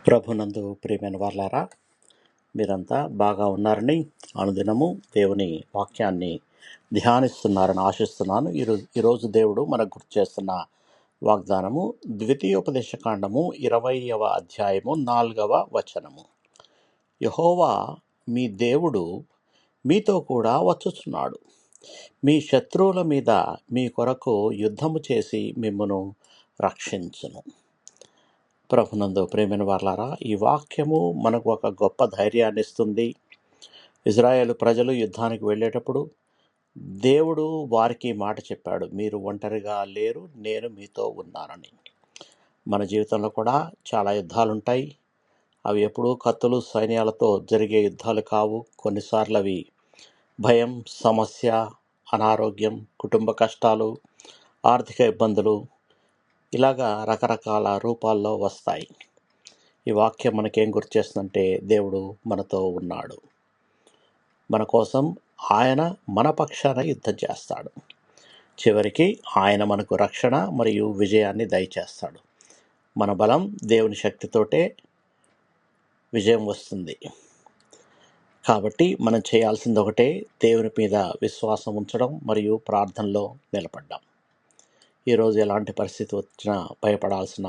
ప్రభునందు ప్రియమైన వాళ్ళారా, మీరంతా బాగా ఉన్నారని, అనుదినము దేవుని వాక్యాన్ని ధ్యానిస్తున్నారని ఆశిస్తున్నాను. ఈరోజు దేవుడు మనకు గుర్తు చేస్తున్న వాగ్దానము ద్వితీయోపదేశకాండము 20వ అధ్యాయము 4వ వచనము. యెహోవా మీ దేవుడు మీతో కూడా వచ్చుచున్నాడు, మీ శత్రువుల మీద మీ కొరకు యుద్ధము చేసి మిమ్మును రక్షించును. ప్రభునందు ప్రేమైన వారలారా, ఈ వాక్యము మనకు ఒక గొప్ప ధైర్యాన్ని ఇస్తుంది. ఇజ్రాయేలు ప్రజలు యుద్ధానికి వెళ్ళేటప్పుడు దేవుడు వారికి మాట చెప్పాడు, మీరు ఒంటరిగా లేరు, నేను మీతో ఉన్నానని. మన జీవితంలో కూడా చాలా యుద్ధాలు ఉంటాయి. అవి ఎప్పుడూ కత్తులు సైన్యాలతో జరిగే యుద్ధాలు కావు. కొన్నిసార్లు అవి భయం, సమస్య, అనారోగ్యం, కుటుంబ కష్టాలు, ఆర్థిక ఇబ్బందులు, ఇలాగా రకరకాల రూపాల్లో వస్తాయి. ఈ వాక్యం మనకేం గుర్తు చేస్తుందంటే, దేవుడు మనతో ఉన్నాడు, మన కోసం ఆయన మన పక్షాన యుద్ధం చేస్తాడు. చివరికి ఆయన మనకు రక్షణ మరియు విజయాన్ని దయచేస్తాడు. మన బలం దేవుని శక్తితోటే విజయం వస్తుంది. కాబట్టి మనం చేయాల్సింది ఒకటే, దేవుని మీద విశ్వాసం ఉంచడం మరియు ప్రార్థనలో నిలబడ్డం. ఈరోజు ఎలాంటి పరిస్థితి వచ్చినా భయపడాల్సిన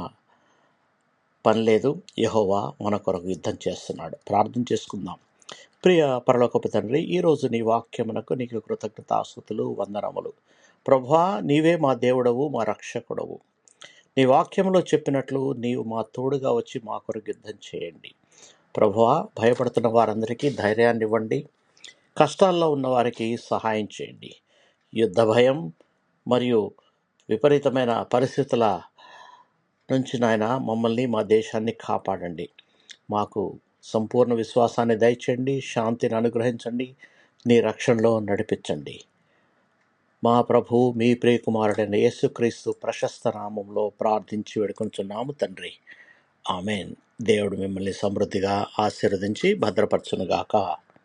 పని లేదు. యెహోవా మన కొరకు యుద్ధం చేస్తున్నాడు. ప్రార్థన చేసుకుందాం. ప్రియ పరలోకపు తండ్రి, ఈరోజు నీ వాక్యమునకు నీకు కృతజ్ఞతాస్తుతులు, వందనములు. ప్రభువా, నీవే మా దేవుడవు, మా రక్షకుడవు. నీ వాక్యంలో చెప్పినట్లు నీవు మా తోడుగా వచ్చి మా కొరకు యుద్ధం చేయండి. ప్రభువా, భయపడుతున్న వారందరికీ ధైర్యాన్ని ఇవ్వండి. కష్టాల్లో ఉన్న వారికి సహాయం చేయండి. యుద్ధ భయం మరియు విపరీతమైన పరిస్థితుల నుంచి నాయన మమ్మల్ని, మా దేశాన్ని కాపాడండి. మాకు సంపూర్ణ విశ్వాసాన్ని దయచేయండి, శాంతిని అనుగ్రహించండి, నీ రక్షణలో నడిపించండి. మా ప్రభు, మీ ప్రియకుమారుడైన యేసుక్రీస్తు ప్రశస్త నామంలో ప్రార్థించి వేడుకొంచున్నాము తండ్రి. ఆమెన్. దేవుడు మిమ్మల్ని సమృద్ధిగా ఆశీర్వదించి భద్రపరచునుగాక.